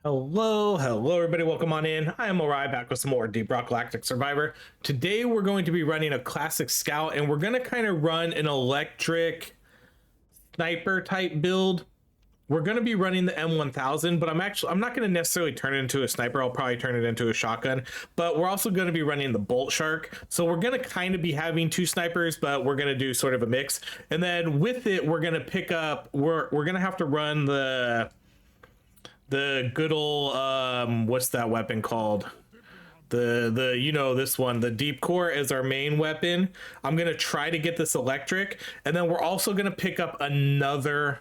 Hello everybody, welcome on in. I am Orion, back with some more Deep Rock Galactic Survivor. Today we're going to be running a classic scout, and we're going to kind of run an electric sniper type build. We're going to be running the M1000, but I'm not going to necessarily turn it into a sniper. I'll probably turn it into a shotgun, but we're also going to be running the bolt shark. So we're going to kind of be having two snipers, but we're going to do sort of a mix. And then with it, we're going to pick up, we're going to have to run the good old what's that weapon called, this one, the Deepcore is our main weapon. I'm gonna try to get this electric, and then we're also gonna pick up another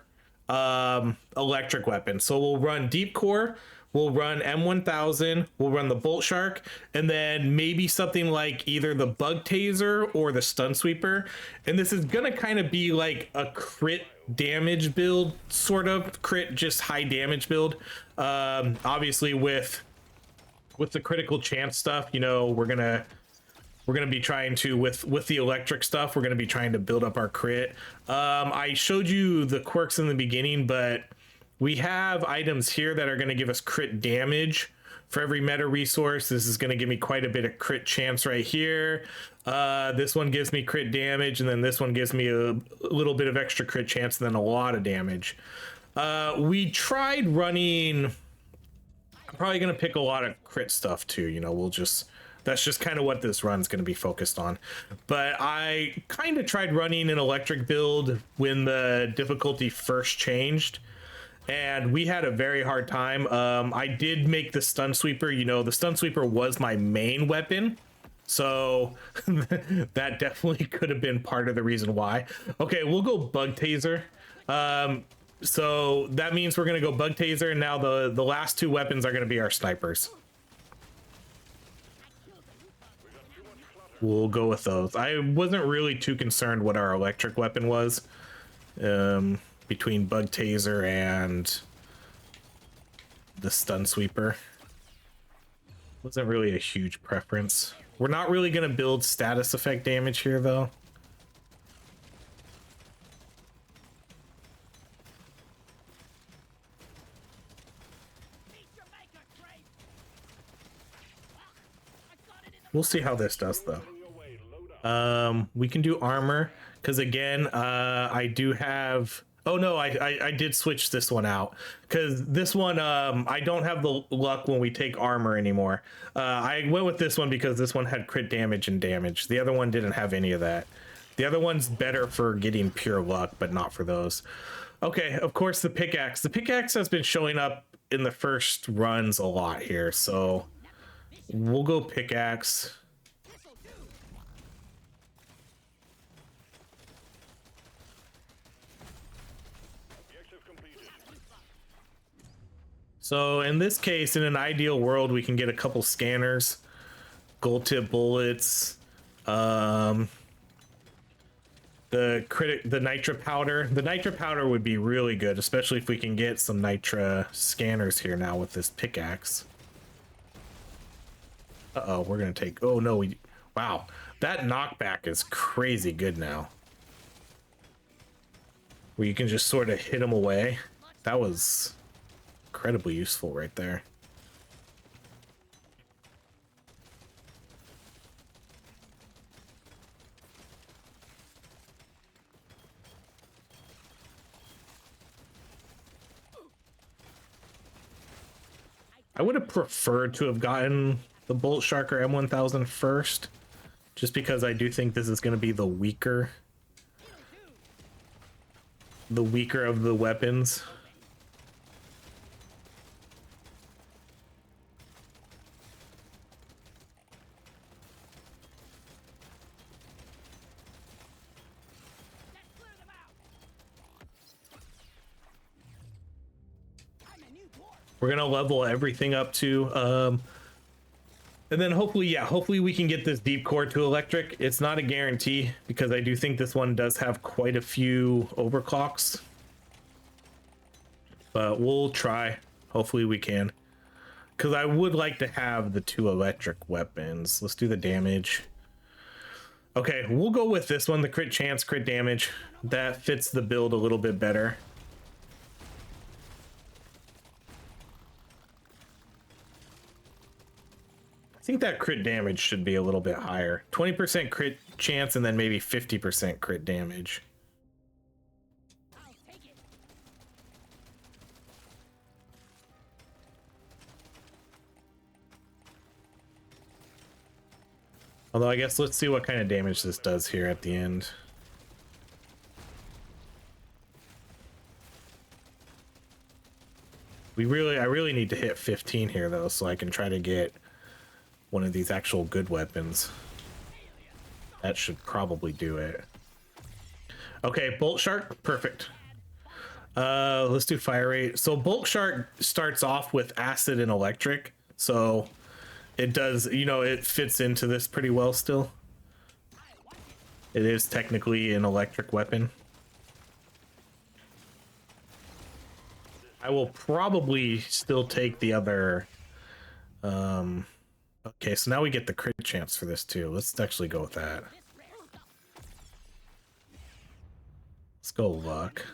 electric weapon. So we'll run Deepcore, we'll run M1000, we'll run the bolt shark, and then maybe something like either the bug taser or the stun sweeper. And this is gonna kind of be like a crit damage build, sort of crit, just high damage build. Obviously with the critical chance stuff, we're gonna be trying to, with the electric stuff, we're gonna be trying to build up our crit. I showed you the quirks in the beginning, but we have items here that are going to give us crit damage for every meta resource. This is going to give me quite a bit of crit chance right here. This one gives me crit damage, and then this one gives me a little bit of extra crit chance, and then a lot of damage. We tried running, I'm probably going to pick a lot of crit stuff too. That's just kind of what this run's going to be focused on. But I kind of tried running an electric build when the difficulty first changed, and we had a very hard time. I did make the stun sweeper. The stun sweeper was my main weapon, so that definitely could have been part of the reason why. Okay, we'll go bug taser. So that means we're gonna go bug taser, and now the last two weapons are gonna be our snipers. We'll go with those. I wasn't really too concerned what our electric weapon was. Between bug taser and the stun sweeper, wasn't really a huge preference. We're not really going to build status effect damage here though. We'll see how this does though. We can do armor, because again, I do have, oh no, I did switch this one out, because this one, I don't have the luck when we take armor anymore. I went with this one because this one had crit damage and damage. The other one didn't have any of that. The other one's better for getting pure luck, but not for those. Okay, of course, the pickaxe. The pickaxe has been showing up in the first runs a lot here, so we'll go pickaxe. So in this case, in an ideal world, we can get a couple scanners, gold tip bullets, the nitra powder. The nitra powder would be really good, especially if we can get some nitra scanners here now with this pickaxe. Uh-oh, we're gonna take, oh no, wow, that knockback is crazy good now. Where you can just sort of hit them away. That was incredibly useful right there. I would have preferred to have gotten the bolt shark or M1000 first, just because I do think this is going to be the weaker of the weapons. We're gonna level everything up to and then hopefully we can get this deep core to electric. It's not a guarantee, because I do think this one does have quite a few overclocks, but we'll try. Hopefully we can, because I would like to have the two electric weapons. Let's do the damage. Okay, we'll go with this one, the crit chance, crit damage. That fits the build a little bit better. think that crit damage should be a little bit higher. 20% crit chance and then maybe 50% crit damage. Although I guess let's see what kind of damage this does here at the end. I really need to hit 15 here though, so I can try to get one of these actual good weapons. That should probably do it. Okay, Bolt Shark, perfect. Let's do fire rate. So Bolt Shark starts off with acid and electric, so it does, you know, it fits into this pretty well still. It is technically an electric weapon. I will probably still take the other. Okay, so now we get the crit chance for this too. Let's actually go with that. Let's go luck.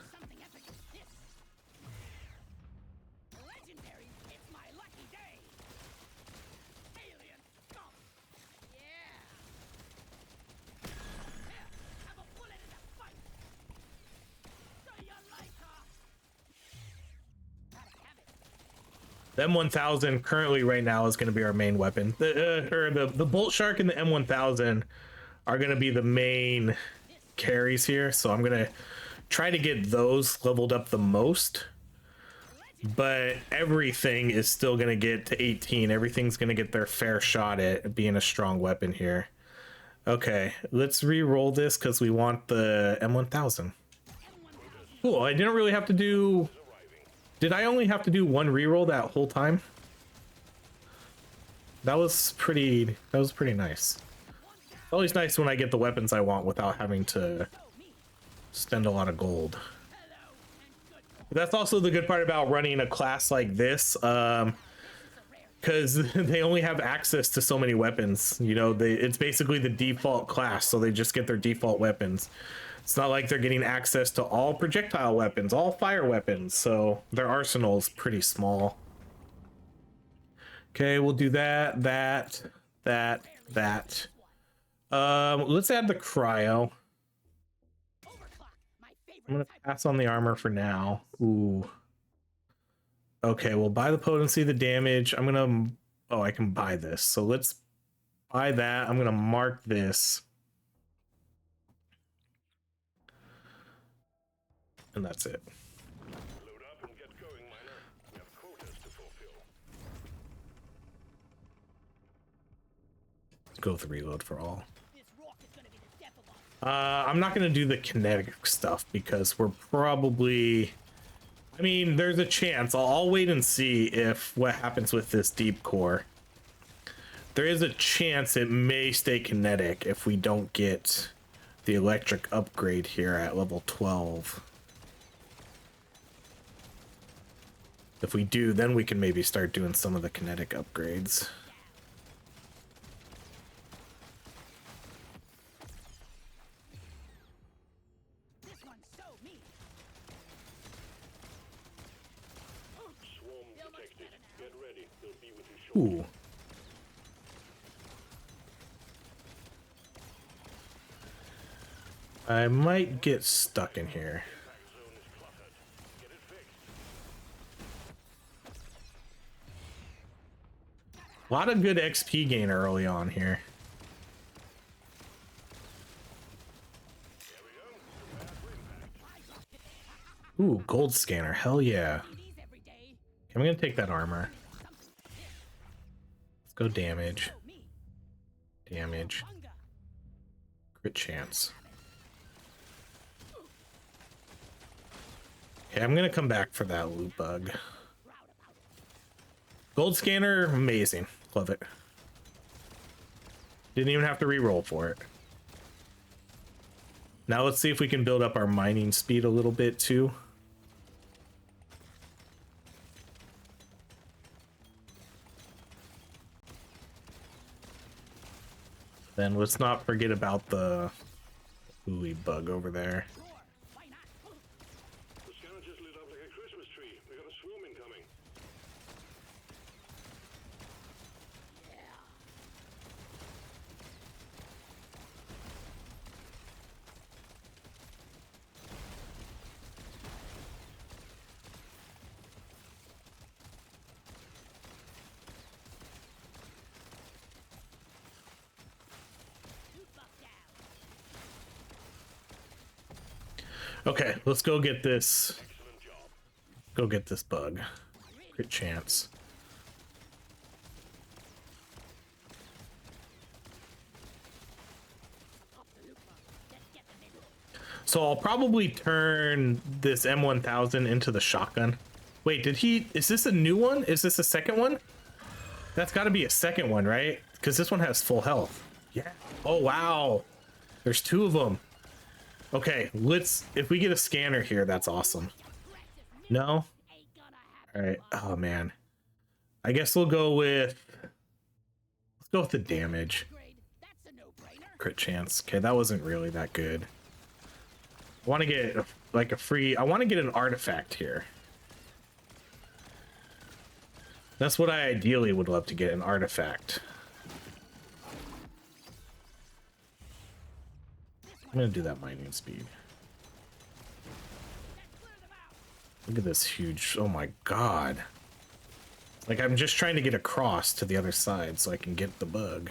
The M1000 currently right now is going to be our main weapon. The Bolt Shark and the M1000 are going to be the main carries here, so I'm going to try to get those leveled up the most. But everything is still going to get to 18. Everything's going to get their fair shot at being a strong weapon here. Okay, let's re-roll this because we want the M1000. Cool, I didn't really have to do... Did I only have to do one reroll that whole time? That was pretty nice. It's always nice when I get the weapons I want without having to spend a lot of gold. That's also the good part about running a class like this, because they only have access to so many weapons. You know, it's basically the default class, so they just get their default weapons. It's not like they're getting access to all projectile weapons, all fire weapons, so their arsenal is pretty small. Okay, we'll do that. Let's add the cryo. I'm gonna pass on the armor for now. Ooh. Okay, we'll buy the potency, the damage. I'm gonna... Oh, I can buy this. So let's buy that. I'm gonna mark this. And that's it. Load up and get going, miner. We have quotas to fulfill. Let's go with reload for all. I'm not going to do the kinetic stuff because we're probably... I mean, there's a chance. I'll wait and see if what happens with this deep core. There is a chance it may stay kinetic if we don't get the electric upgrade here at level 12. If we do, then we can maybe start doing some of the kinetic upgrades. Ooh. I might get stuck in here. A lot of good XP gain early on here. Ooh, gold scanner. Hell yeah. I'm gonna take that armor. Let's go damage. Damage. Crit chance. Okay, I'm gonna come back for that loot bug. Gold scanner, amazing. Love it. Didn't even have to re-roll for it. Now let's see if we can build up our mining speed a little bit too. Then let's not forget about the Hulie bug over there. The scanner just lit up like a Christmas tree. We got a swarm incoming. Okay, let's go get this. Go get this bug. Crit chance. So I'll probably turn this M1000 into the shotgun. Wait, did he... Is this a new one? Is this a second one? That's got to be a second one, right? Because this one has full health. Yeah. Oh, wow. There's two of them. Okay, let's... If we get a scanner here, that's awesome. No? All right. Oh, man. I guess we'll go with... Let's go with the damage. Crit chance. Okay, that wasn't really that good. I want to get like a free... I want to get an artifact here. That's what I ideally would love to get, an artifact. I'm going to do that mining speed. Look at this huge... Oh my god. Like, I'm just trying to get across to the other side so I can get the bug.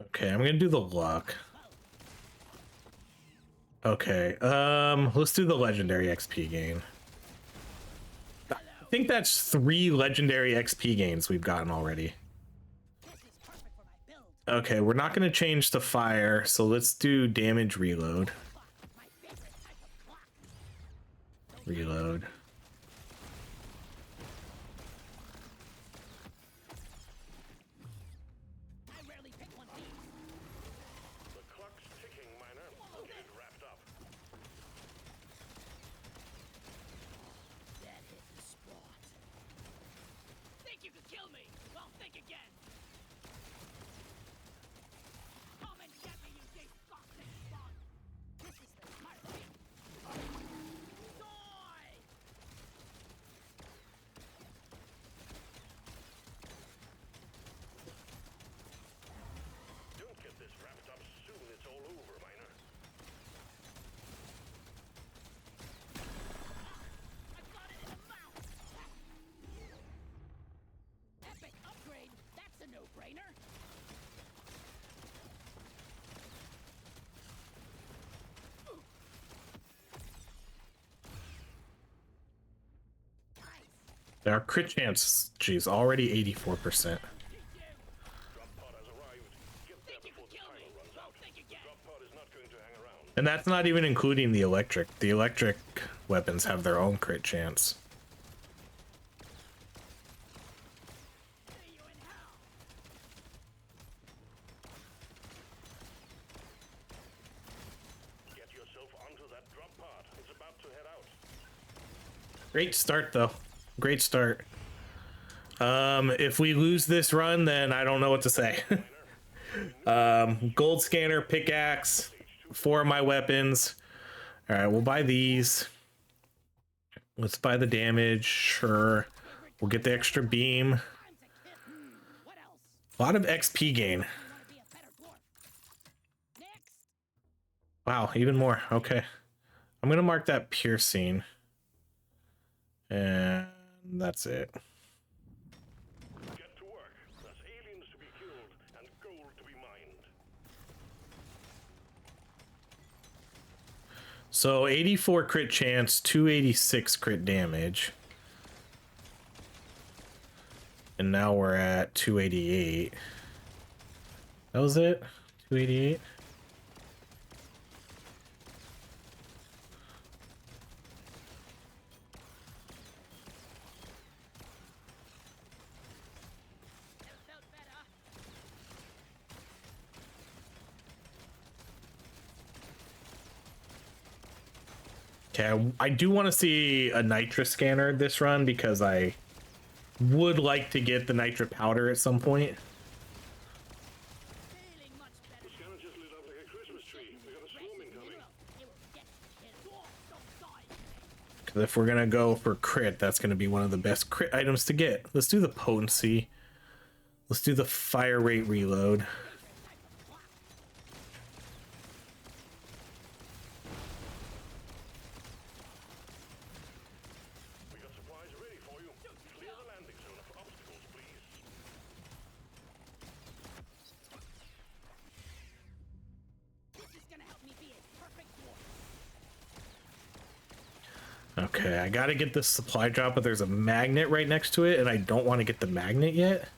Okay, I'm gonna do the luck. Okay, let's do the legendary XP gain. I think that's 3 legendary XP gains we've gotten already. Okay, we're not gonna change to fire, so let's do damage reload. Reload. Our crit chance, geez, already 84%. And that's not even including the electric. The electric weapons have their own crit chance. Great start, though. Great start. If we lose this run, then I don't know what to say. Gold scanner, pickaxe, 4 of my weapons. All right, we'll buy these. Let's buy the damage. Sure. We'll get the extra beam. A lot of XP gain. Wow, even more. Okay. I'm going to mark that piercing. And that's it. Get to work. There's aliens to be killed and gold to be mined. So 84 crit chance, 286 crit damage. And now we're at 288. That was it? 288? Okay, I do want to see a nitra scanner this run because I would like to get the nitra powder at some point. The scanner just lit up like a Christmas tree. We got a swarm incoming. Because if we're gonna go for crit, that's gonna be one of the best crit items to get. Let's do the potency. Let's do the fire rate reload. We got supplies Okay, I gotta get this supply drop, but there's a magnet right next to it, and I don't want to get the magnet yet.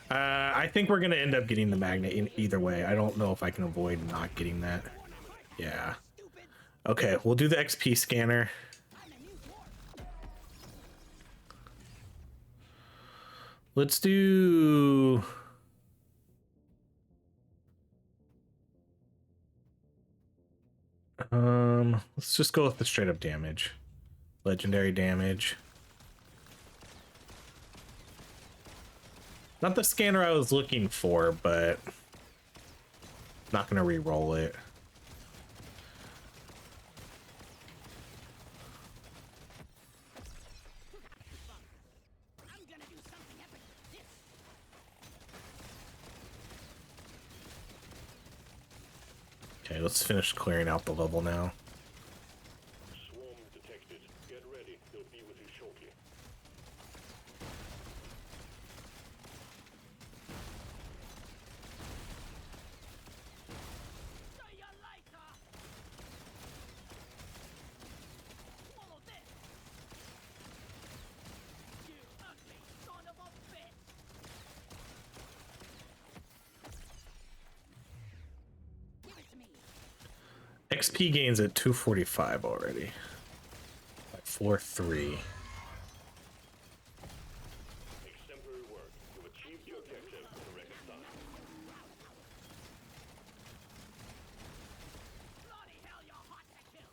I think we're gonna end up getting the magnet in either way. I don't know if I can avoid not getting that. Yeah. Okay, we'll do the XP scanner. Let's do... let's just go with the straight up damage. Legendary damage. Not the scanner I was looking for, but not gonna re-roll it. Okay, let's finish clearing out the level now. Swarm detected. Get ready. They'll be with you shortly. XP gains at 245 already. Floor 3. Exemplary work. You've achieved your objective in a record time. Bloody hell, you're hot to kill!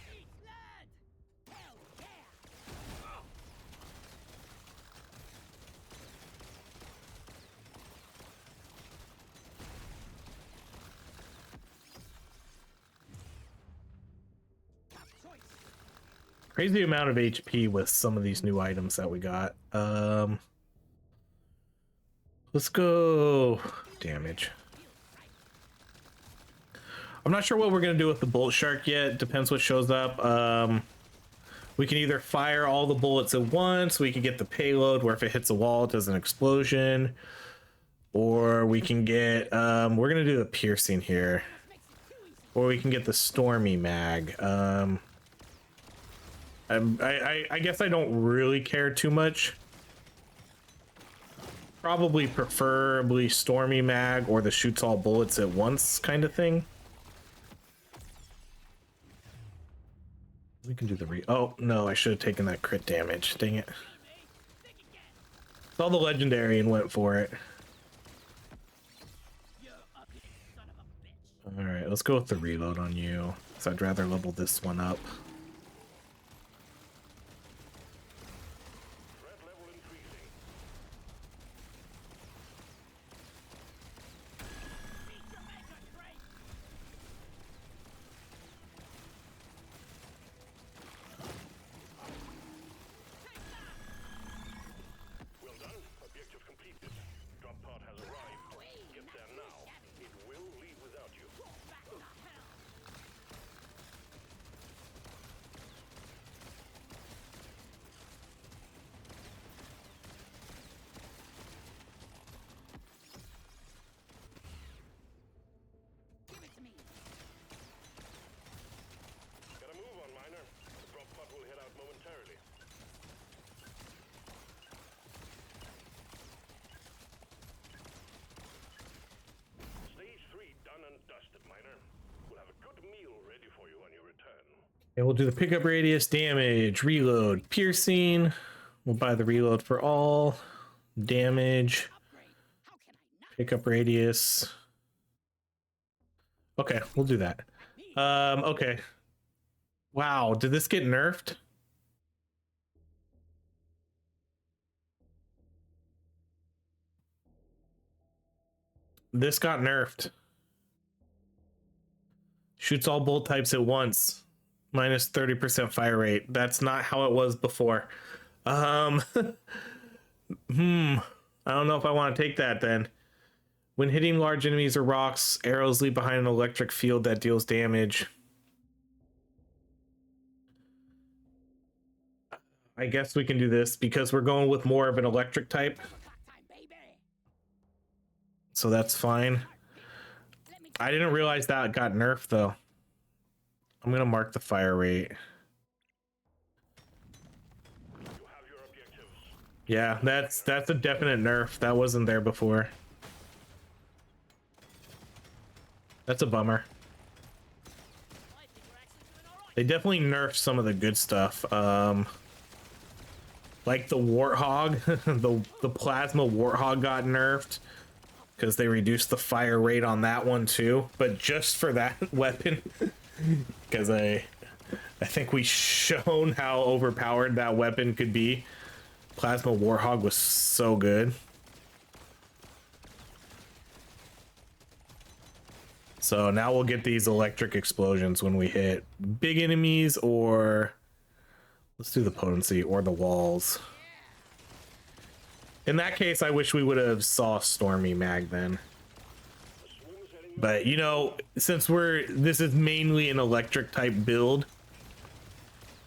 See you later! Eat lead! Hell yeah! Tough choice. Crazy amount of HP with some of these new items that we got. Let's go damage. I'm not sure what we're gonna do with the bolt shark yet. Depends what shows up. We can either fire all the bullets at once, we can get the payload where if it hits a wall it does an explosion, or we can get we're gonna do the piercing here, or we can get the stormy mag. I guess I don't really care too much. Probably preferably stormy mag or the shoots all bullets at once kind of thing. We can do the oh no, I should have taken that crit damage. Dang it. Saw the legendary and went for it. All right, let's go with the reload on you. So I'd rather level this one up. Threat level increasing. Well done. Objective completed. Drop pod has arrived. Get there now. It will leave without you. Give it to me. Gotta move on, miner. The drop pod will head out momentarily. Stage 3 done and dusted, miner. We'll have a good meal ready for you when you return. And we'll do the pickup radius, damage, reload, piercing. We'll buy the reload for all. Damage, Upgrade. How can I not? pickup radius. Okay, we'll do that. Okay. Wow, did this get nerfed? This got nerfed. Shoots all bolt types at once. Minus 30% fire rate. That's not how it was before. I don't know if I want to take that then. When hitting large enemies or rocks, arrows leave behind an electric field that deals damage. I guess we can do this because we're going with more of an electric type. Overclock time, baby. So that's fine. Let me I didn't realize that got nerfed though. I'm gonna mark the fire rate. You have your objectives. Yeah, that's a definite nerf. That wasn't there before. That's a bummer. I think we're actually doing all right. They definitely nerfed some of the good stuff. Like the warthog, the plasma warthog got nerfed because they reduced the fire rate on that one too. But just for that weapon, because I think we shown how overpowered that weapon could be. Plasma warthog was so good. So now we'll get these electric explosions when we hit big enemies, or let's do the potency or the walls. In that case, I wish we would have saw Stormy Mag then. But you know, since this is mainly an electric type build,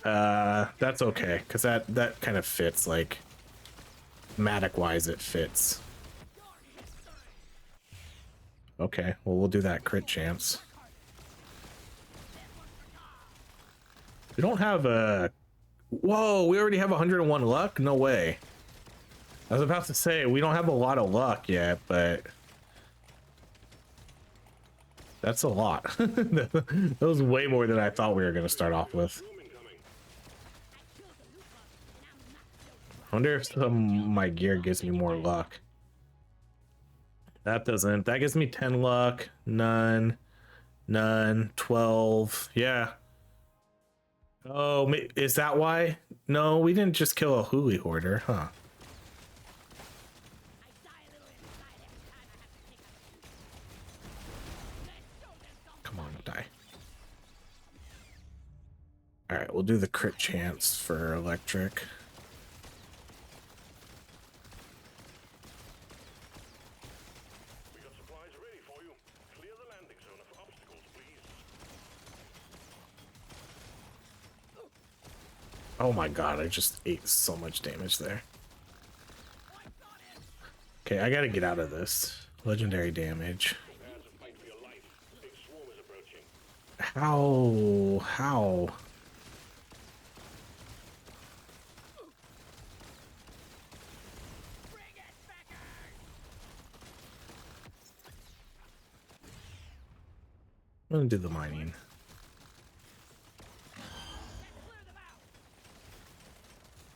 that's okay, because that kind of fits, like thematic wise it fits. Okay, well we'll do that crit chance. We don't have a... Whoa, we already have 101 luck? No way. I was about to say, we don't have a lot of luck yet, but... That's a lot. That was way more than I thought we were going to start off with. I wonder if my gear gives me more luck. That doesn't. That gives me 10 luck. None. 12. Yeah. Oh, is that why? No, we didn't just kill a Hulie hoarder, huh? I die a little inside every time I have to take a... Let's go then, Dom. Come on, die. All right, we'll do the crit chance for electric. We got supplies ready for you. Clear the landing zone of obstacles, please. Oh my god, I just ate so much damage there. Okay, I gotta get out of this. Legendary damage. Prepare to fight for your life. Big swarm is approaching. How? Bring it, Becker! I'm gonna do the mining. Clear them out!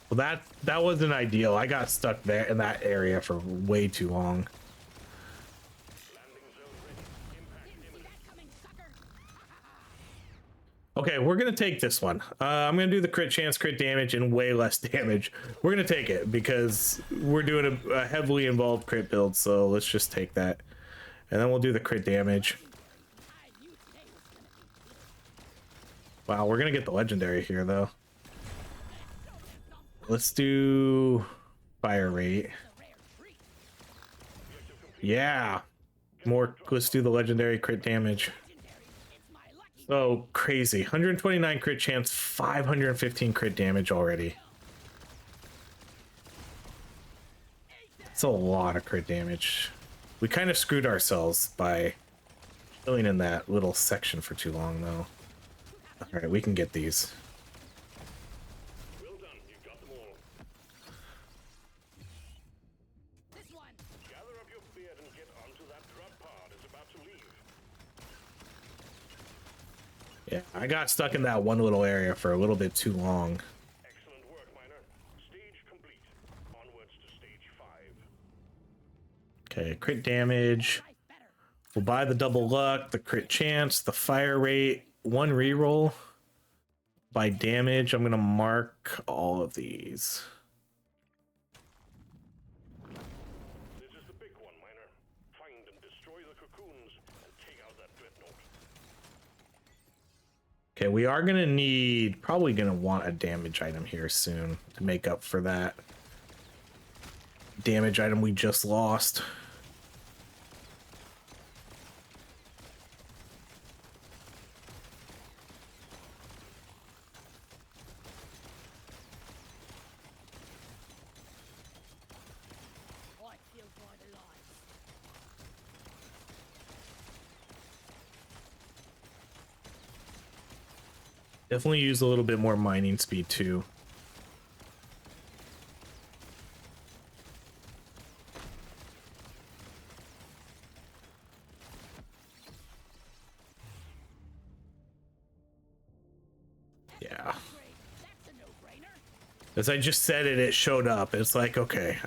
Well, that wasn't ideal. I got stuck there in that area for way too long. Landing zone ready. Impact Didn't see imminent. that coming, sucker! Okay, we're gonna take this one. I'm gonna do the crit chance, crit damage, and way less damage. We're gonna take it because we're doing a heavily involved crit build, so let's just take that. And then we'll do the crit damage. I knew today was gonna be... Wow, we're gonna get the legendary here though. Let's go then, Dom. Let's do fire rate. It's a rare treat. Yeah. Let's do the legendary crit damage. Legendary. It's my lucky... So crazy. 129 crit chance, 515 crit damage already. That's a lot of crit damage. We kind of screwed ourselves by filling in that little section for too long though. Alright, we can get these. Well done. You got them all. This one! Gather up your beard and get onto that drop pod. It's about to leave. Yeah, I got stuck in that one little area for a little bit too long. Excellent work, Miner. Stage complete. Onwards to stage 5. Okay, crit damage. Life better. We'll buy the double luck, the crit chance, the fire rate, one reroll. By damage, I'm gonna mark all of these. This is the big one, Miner. Find and destroy the cocoons and take out that dreadnought. Okay, we are probably gonna want a damage item here soon to make up for that damage item we just lost. Definitely use a little bit more mining speed too. Yeah. That's a no-brainer. As I just said it, it showed up. It's like, okay,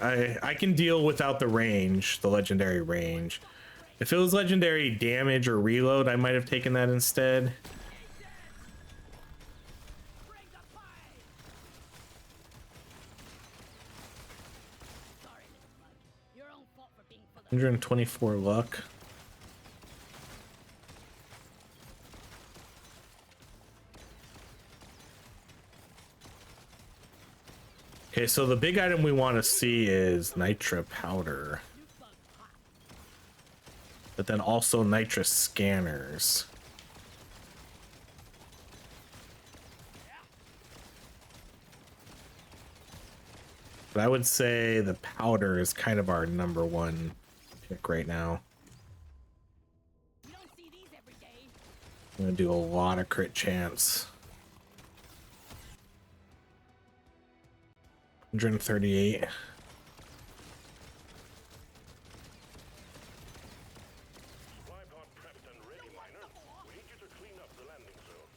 I can deal without the range, the legendary range. If it was legendary damage or reload, I might have taken that instead. Bring the fire. Sorry, little bug. Your own fault for being full of 124 luck. Okay, so the big item we want to see is nitra powder, but then also nitrous scanners. But I would say the powder is kind of our number one pick right now. You don't see these every day. I'm gonna do a lot of crit chance. 138. Supply pod prepped and ready, miner. We need you to clean up the landing zone.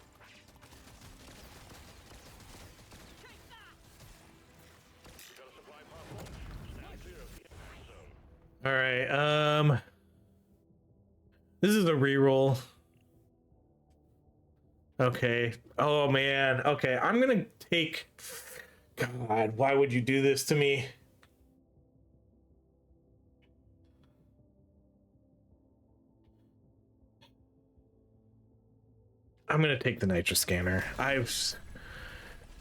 Take that. We got a supply pod launch. Stand clear of the landing zone. All right. This is a reroll. Okay. Oh man. Okay, I'm gonna take. God, why would you do this to me? I'm gonna take the nitro scanner. I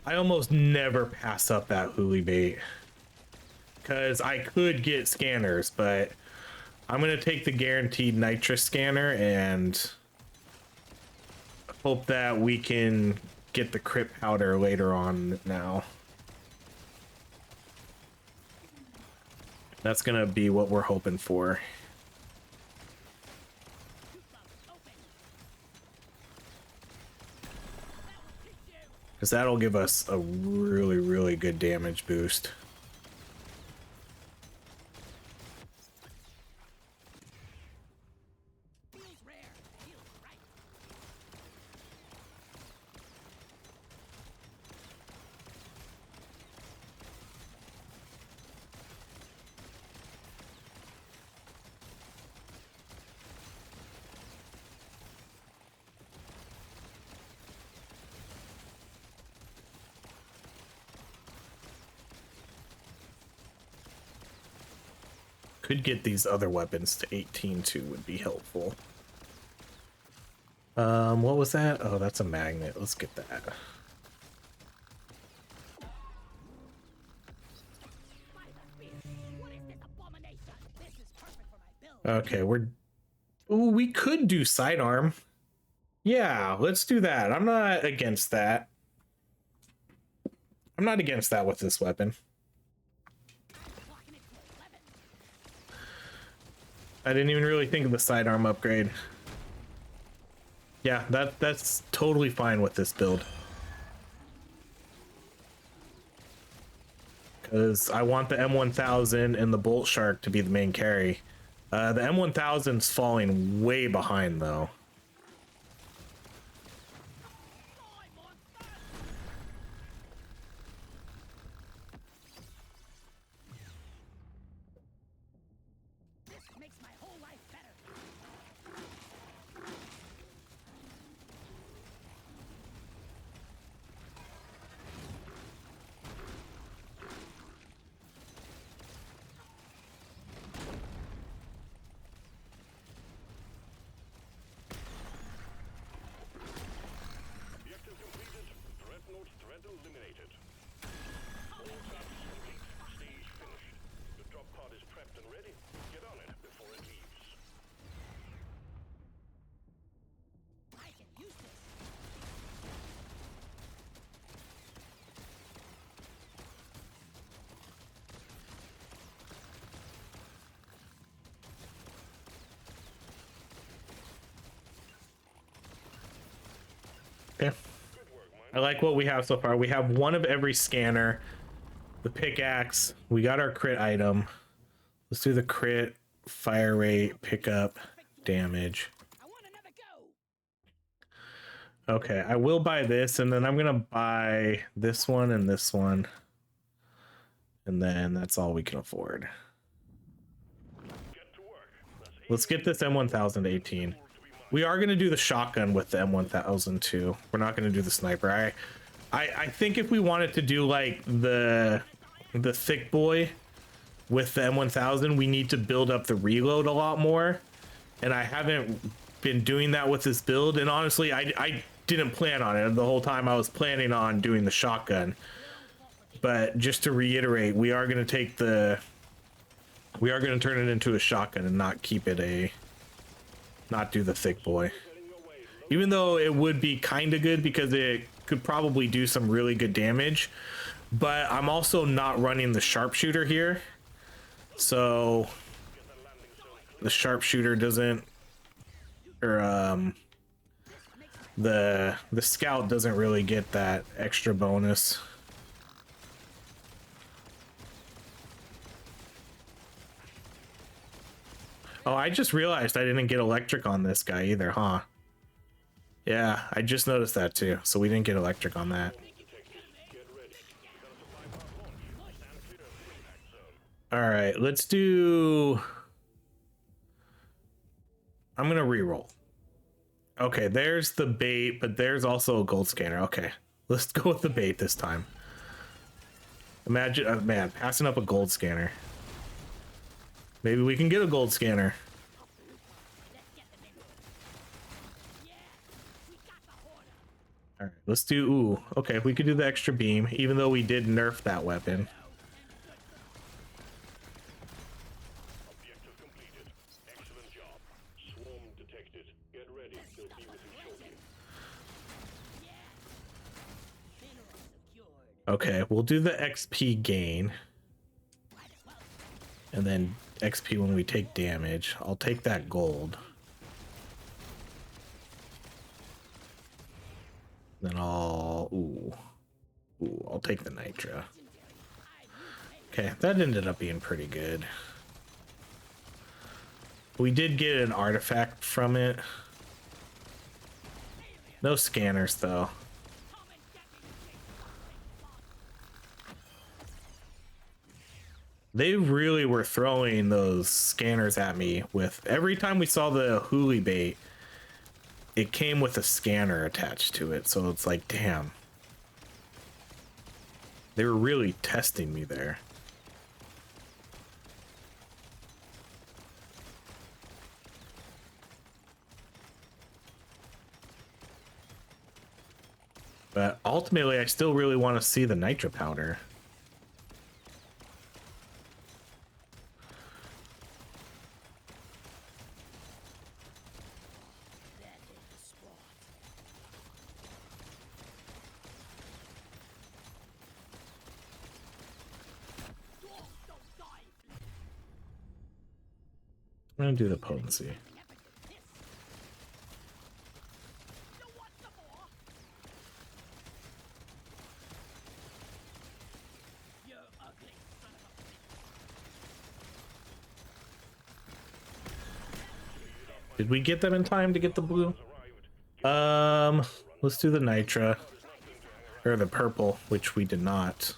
almost never pass up that Hulie bait because I could get scanners, but I'm gonna take the guaranteed nitro scanner and hope that we can get the crit powder later on now. That's gonna be what we're hoping for. Because that'll give us a really, really good damage boost. Feels rare. Feels right. Could get these other weapons to 18 too would be helpful. What was that? Oh, that's a magnet. Let's get that. By the beard. What is this abomination? This is perfect for my build. Okay, ooh, we could do sidearm. Yeah, let's do that. I'm not against that. I'm not against that with this weapon. Clocking it to 11. I didn't even really think of the sidearm upgrade. Yeah, that's totally fine with this build. Because I want the M1000 and the Bolt Shark to be the main carry. The M1000's falling way behind though. This makes my whole life better. Objective completed. Dreadnought threat eliminated. All tasks complete. Stage finished. The drop pod is prepped and ready. Get on it before it leaves. I can use this. Okay. Good work, I like what we have so far. We have one of every scanner. The pickaxe. We got our crit item. Let's do the crit, fire rate, pickup, damage. I want another go. Okay, I will buy this, and then I'm gonna buy this one and this one. And then that's all we can afford. Get to work. That's Let's get this M1000 to 18. We are gonna do the shotgun with the M1000 too. We're not gonna do the sniper. I think if we wanted to do like the thick boy with the M1000, we need to build up the reload a lot more. And I haven't been doing that with this build. And honestly, I didn't plan on it. The whole time I was planning on doing the shotgun. But just to reiterate, we are going to turn it into a shotgun and not keep it not do the thick boy. Even though it would be kind of good because it could probably do some really good damage. But I'm also not running the sharpshooter here. So the sharpshooter doesn't, or the scout doesn't really get that extra bonus. Oh, I just realized I didn't get electric on this guy either, huh? Yeah, I just noticed that too. So we didn't get electric on that. All right, let's do... I'm gonna reroll. Okay, there's the bait, but there's also a gold scanner. Okay, let's go with the bait this time. Imagine, man, passing up a gold scanner. Maybe we can get a gold scanner. All right, let's do, ooh, okay, we could do the extra beam, even though we did nerf that weapon. Objective completed. Excellent job. Swarm detected. Get ready. They'll be with you shortly. Okay, we'll do the XP gain. And then XP when we take damage. I'll take that gold. Then I'll I'll take the nitro. Okay, that ended up being pretty good. We did get an artifact from it. No scanners though. They really were throwing those scanners at me with every time we saw the Hulie bait, it came with a scanner attached to it. So it's like, damn. They were really testing me there. But ultimately, I still really want to see the nitro powder. I'm gonna do the potency. Did we get them in time to get the blue? Let's do the nitra. Or the purple, which we did not.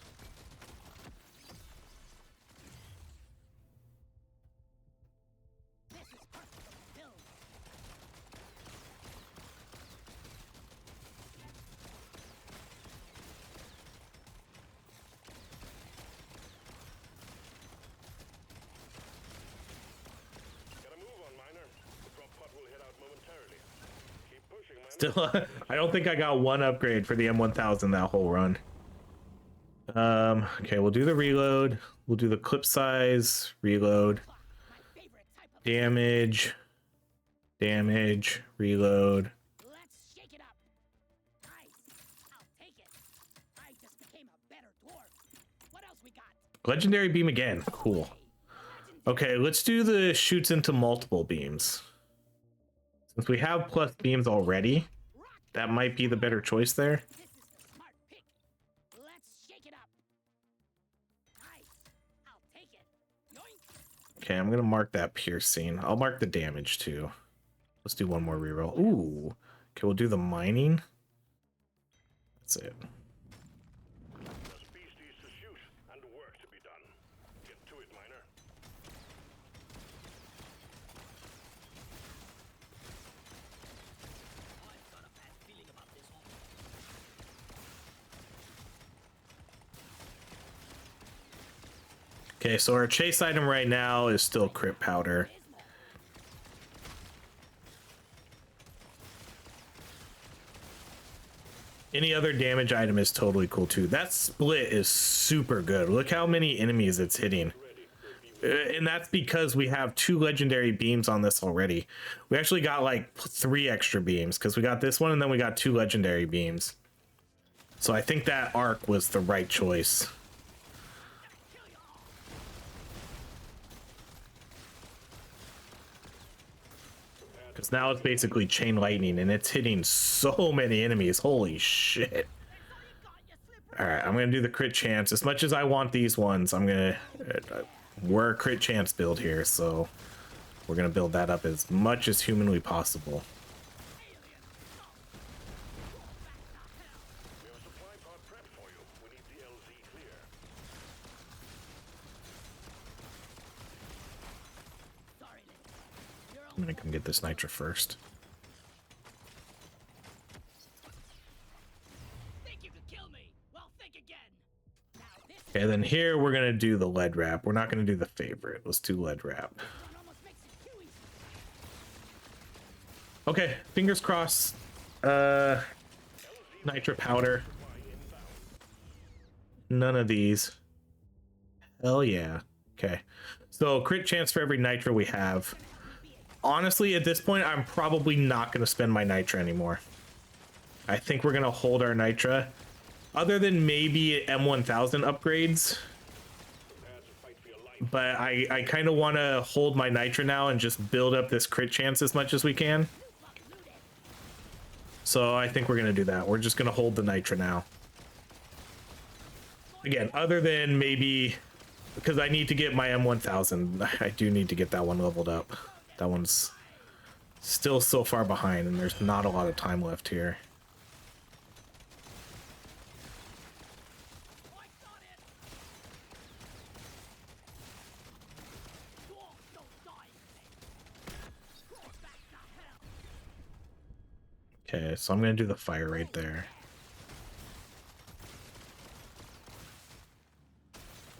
Still, I don't think I got one upgrade for the M1000 that whole run. Okay, we'll do the reload. We'll do the clip size, reload, damage, reload. Let's shake it up. Nice. I'll take it. I just became a better dwarf. What else we got? Legendary beam again. Cool. Okay, let's do the shoots into multiple beams. Since we have plus beams already, that might be the better choice there. Okay, I'm gonna mark that piercing. I'll mark the damage too. Let's do one more reroll. Ooh. Okay, we'll do the mining. That's it. There's beasties to shoot and work to be done. Get to it, miner. I've got a bad feeling about this one. Okay, so our chase item right now is still crit powder. Any other damage item is totally cool too. That split is super good. Look how many enemies it's hitting. And that's because we have 2 legendary beams on this already. We actually got like 3 extra beams because we got this one and then we got 2 legendary beams. So I think that arc was the right choice. Because now it's basically chain lightning and it's hitting so many enemies. Holy shit. Alright, I'm going to do the crit chance. As much as I want these ones, I'm going to... we're a crit chance build here, so we're going to build that up as much as humanly possible. We have a supply pod prep for you. We need the LZ clear. Sorry, Liz. You're I'm going to come get this nitro first. think you could kill me? Well, think again. Now this Okay, then here we're going to do the lead wrap. We're not going to do the favorite. Let's do lead wrap. one almost makes it too easy. Okay, fingers crossed. Nitro powder. None of these. Hell yeah. Okay. So crit chance for every nitro we have. Honestly, at this point, I'm probably not going to spend my nitro anymore. I think we're going to hold our nitro. Other than maybe M1000 upgrades. But I kind of want to hold my nitro now and just build up this crit chance as much as we can. So I think we're going to do that. We're just going to hold the nitro now. Again, other than maybe... because I need to get my M1000. I do need to get that one leveled up. That one's still so far behind, and there's not a lot of time left here. I got it. Dwarf don't die. Back to hell. Okay, so I'm going to do the fire right there.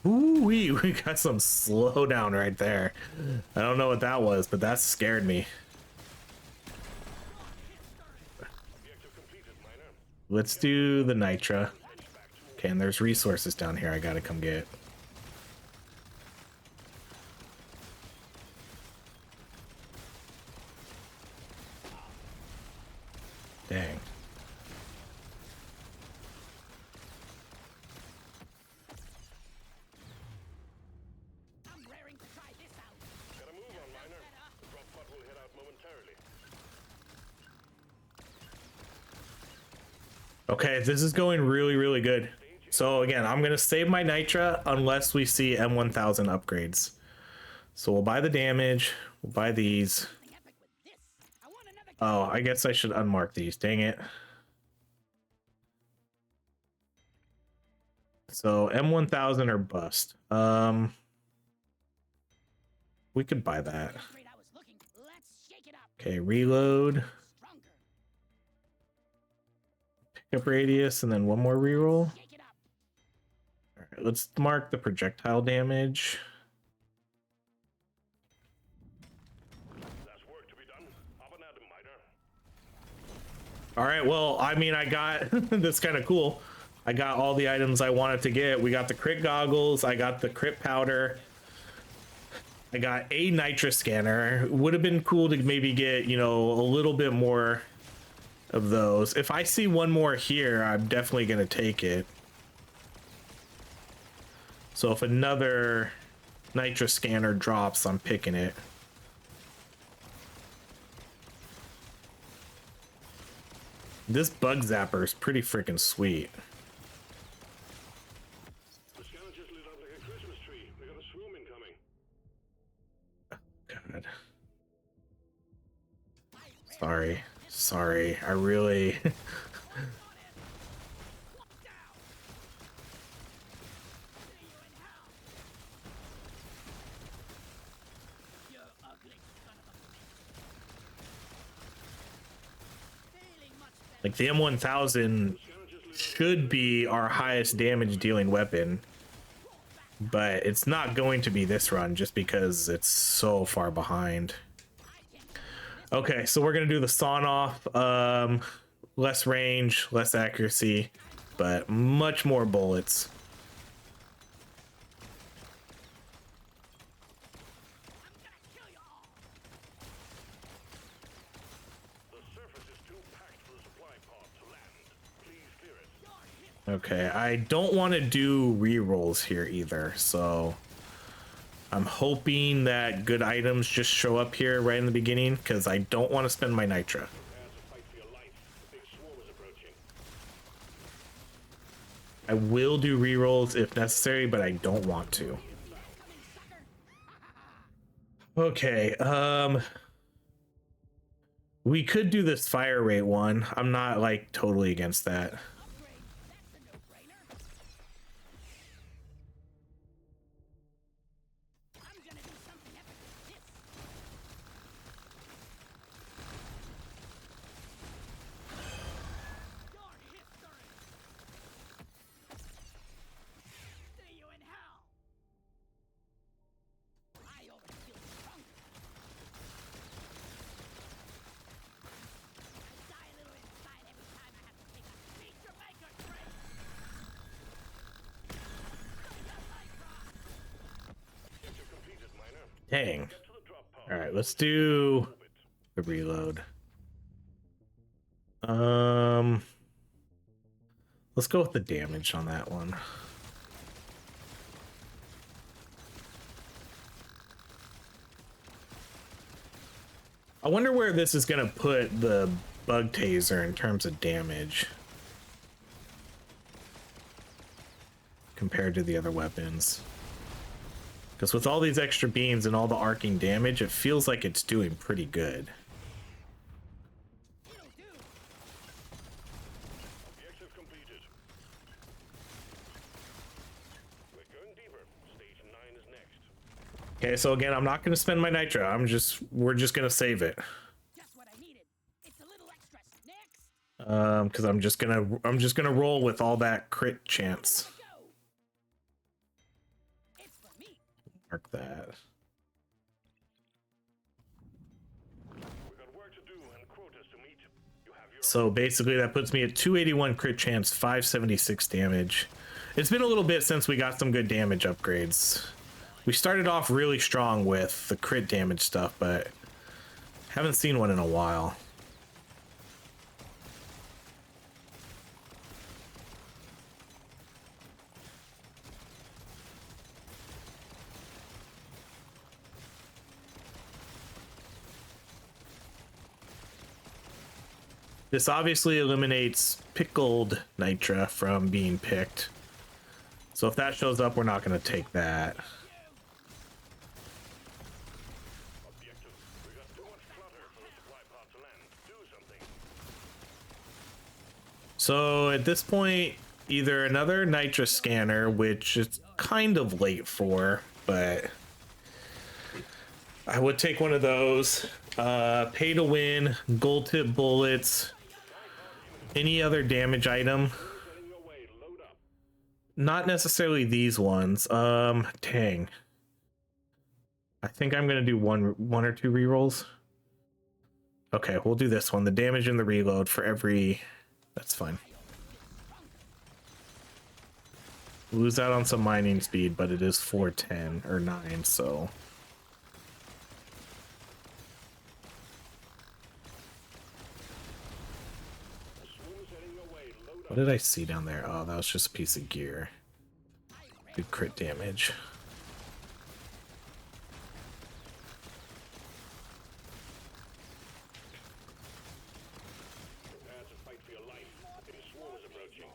Ooh, we got some slowdown right there. I don't know what that was, but that scared me. Objective completed, miner. Let's do the nitra. Okay, and there's resources down here I gotta come get. Dang. I'm raring to try this out. Gotta move on, miner. The drop pod will head out momentarily. Okay, this is going really, really good. So again, I'm gonna save my nitra unless we see M1000 upgrades. So we'll buy the damage, we'll buy these. Something epic with this. I want another. Oh, I guess I should unmark these, dang it. So M1000 or bust. We could buy that. Great, I was looking. Let's shake it up. Okay, reload, Stronger. pick up radius, and then one more reroll. Shake it up. All right, let's mark the projectile damage. There's work to be done. Up and at 'em, miner. All right, well, I mean, I got this kind of cool. I got all the items I wanted to get. We got the crit goggles, I got the crit powder, I got a nitrous scanner. Would have been cool to maybe get, you know, a little bit more of those. If I see one more here, I'm definitely gonna take it. So if another nitrous scanner drops, I'm picking it. This bug zapper is pretty freaking sweet. The scanner just lit up like a Christmas tree. We got a swarm incoming. God. Sorry. I really. Like the M1000 should be our highest damage dealing weapon, but it's not going to be this run just because it's so far behind. Okay, so we're gonna do the sawn off. Less range, less accuracy, but much more bullets. Okay, I don't want to do re-rolls here either, so I'm hoping that good items just show up here right in the beginning, because I don't want to spend my nitra. I will do re-rolls if necessary, but I don't want to. Okay, we could do this fire rate one. I'm not like totally against that. Dang. All right, let's do the reload. Let's go with the damage on that one. I wonder where this is gonna put the bug taser in terms of damage compared to the other weapons. Because with all these extra beams and all the arcing damage, it feels like it's doing pretty good. Objective completed. We're going deeper. Stage 9 is next. Okay, so again, I'm not going to spend my nitro. We're just going to save it. Just what I needed. It's a little extra. Next. Because I'm just gonna roll with all that crit chance. It's for me. Mark that. We've got work to do and quotas to meet. You have your So basically that puts me at 281 crit chance, 576 damage. It's been a little bit since we got some good damage upgrades. We started off really strong with the crit damage stuff, but haven't seen one in a while. This obviously eliminates pickled nitra from being picked. So if that shows up, we're not going to take that. objective. We got too much clutter for the supply pod to land. Do something. So at this point, either another nitra scanner, which is kind of late for, but I would take one of those. Pay to win, gold tip bullets, any other damage item. Getting your way. Load up. Not necessarily these ones. Dang. I think I'm gonna do one or two rerolls. Okay, we'll do this one. The damage and the reload for every. That's fine. Lose out on some mining speed, but it is 410 or 9, so. What did I see down there? Oh, that was just a piece of gear. Good crit damage. Prepare to fight for your life. The big swarm is approaching.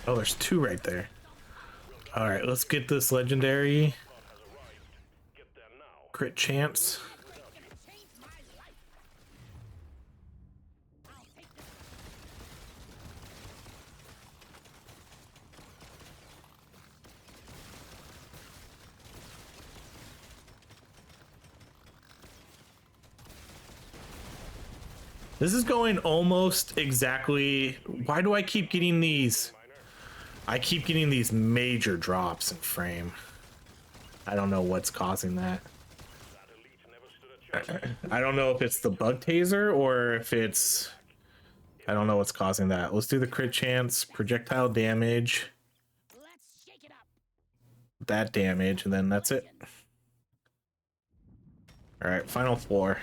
Oh, there's two right there. All right, let's get this legendary crit chance. Changed my life. I'll take this. This is going almost exactly. Why do I keep getting these? I keep getting these major drops in frame. I don't know what's causing that. I don't know if it's the bug taser or if it's... I don't know what's causing that. Let's do the crit chance, projectile damage, Let's shake it up. that damage, and then that's it. All right, final floor.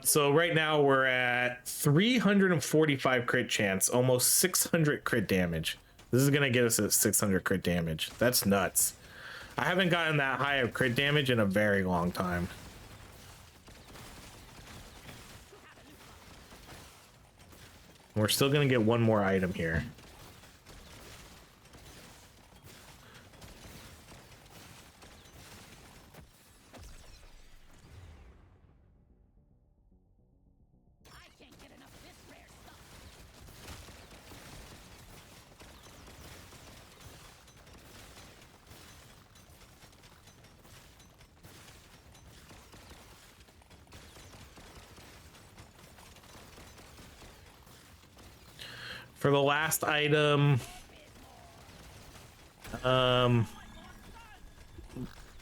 So right now we're at 345 crit chance, almost 600 crit damage. This is gonna get us at 600 crit damage. That's nuts. I haven't gotten that high of crit damage in a very long time. We're still gonna get one more item here. I can't get enough of this rare stuff. For the last item,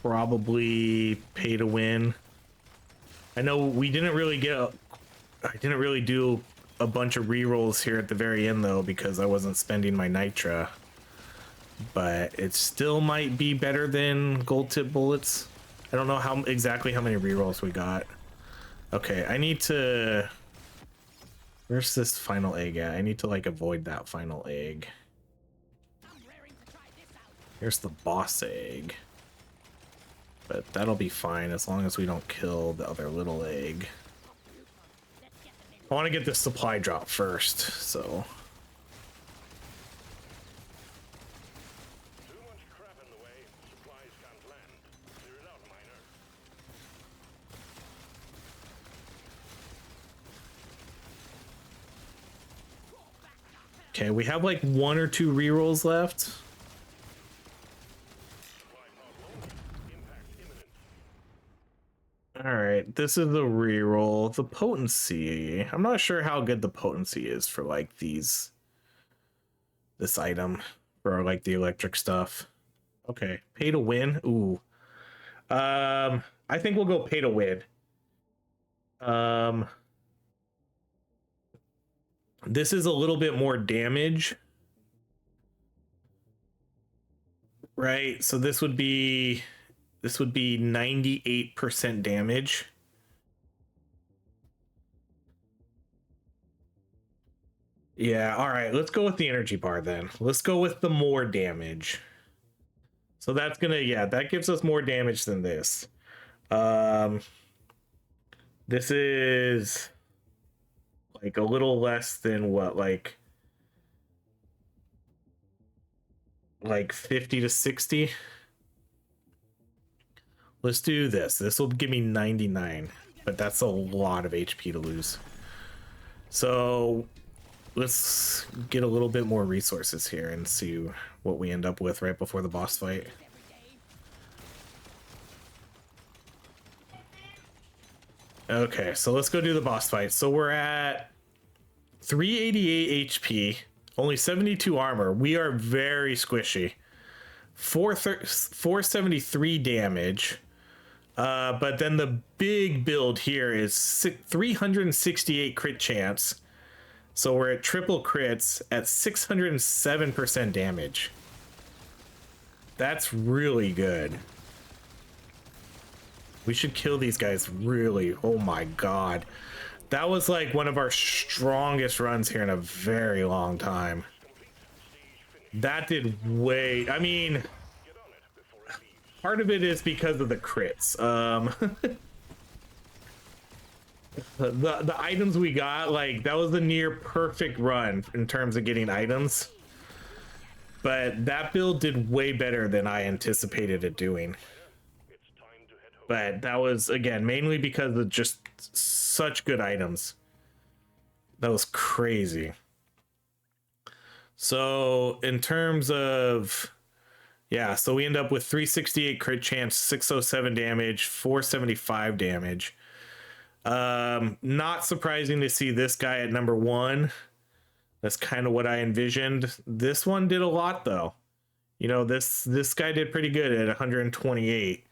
probably pay to win. I know we didn't really I didn't really do a bunch of rerolls here at the very end though, because I wasn't spending my nitra. But it still might be better than gold tip bullets. I don't know exactly how many rerolls we got. Okay, I need to... Where's this final egg at? I need to like avoid that final egg. I'm raring to try this out. Here's the boss egg. But that'll be fine as long as we don't kill the other little egg. Let's get the nigga. I want to get this supply drop first, so... Too much crap in the way. Supplies can't land. Clear it out, miner. Okay, we have like one or two rerolls left. Supply pod low. Impact imminent. All right, this is the reroll. The potency. I'm not sure how good the potency is for like this item for like the electric stuff. Okay, pay to win. Ooh. I think we'll go pay to win. This is a little bit more damage. Right? So this would be 98% damage. Yeah, all right, let's go with the energy bar then. Let's go with the more damage. So that's gonna, yeah, that gives us more damage than this. This is like a little less than what, like 50 to 60. Let's do this. This will give me 99, but that's a lot of HP to lose. So let's get a little bit more resources here and see what we end up with right before the boss fight. Okay, so let's go do the boss fight. So we're at 388 HP, only 72 armor. We are very squishy. 473 damage. But then the big build here is 368 crit chance. So we're at triple crits at 607% damage. That's really good. We should kill these guys really. Oh my god. That was like one of our strongest runs here in a very long time. That did way... I mean... Part of it is because of the crits. the items we got, like that was a near perfect run in terms of getting items. But that build did way better than I anticipated it doing. It's time to head home. But that was, again, mainly because of just such good items. That was crazy. So in terms of, yeah, so we end up with 368 crit chance, 607 damage, 475 damage. Not surprising to see this guy at number 1. That's kind of what I envisioned. This one did a lot though. You know, this guy did pretty good at 128.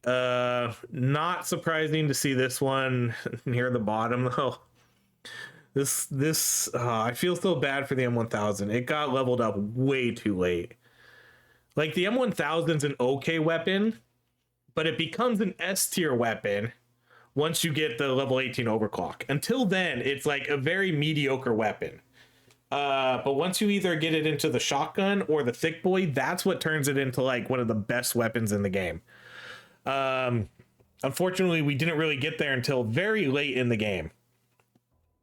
Not surprising to see this one near the bottom though. This I feel so bad for the M1000. It got leveled up way too late. Like the M1000's an okay weapon, but it becomes an S tier weapon once you get the level 18 overclock. Until then, it's like a very mediocre weapon. But once you either get it into the shotgun or the thick boy, that's what turns it into like one of the best weapons in the game. Unfortunately, we didn't really get there until very late in the game.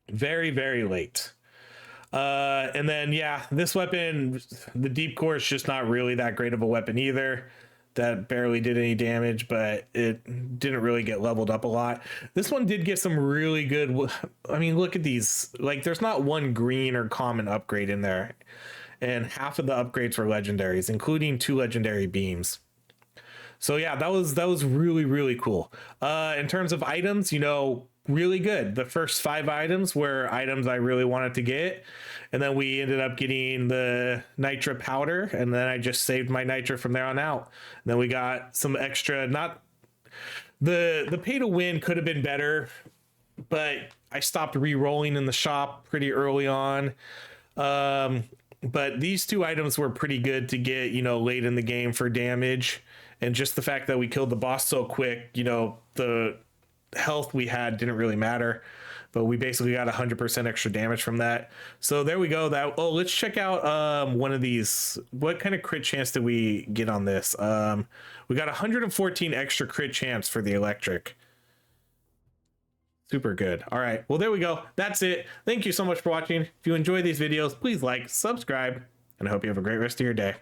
Very, very late. And then, yeah, this weapon, the Deepcore, is just not really that great of a weapon either. That barely did any damage, but it didn't really get leveled up a lot. This one did get some really good, I mean, look at these. Like, there's not one green or common upgrade in there. And half of the upgrades were legendaries, including 2 legendary beams. So yeah, that was really, really cool. In terms of items, you know, really good. The first 5 items were items I really wanted to get. And then we ended up getting the Nitra powder, and then I just saved my Nitra from there on out. And then we got some extra, not the pay to win could have been better, but I stopped re-rolling in the shop pretty early on. But these 2 items were pretty good to get, you know, late in the game for damage. And just the fact that we killed the boss so quick, you know, the health we had didn't really matter, but we basically got 100% extra damage from that. So there we go. Let's check out one of these. What kind of crit chance did we get on this? We got 114 extra crit chance for the electric. Super good. All right, well, there we go. That's it. Thank you so much for watching. If you enjoy these videos, please like, subscribe, and I hope you have a great rest of your day.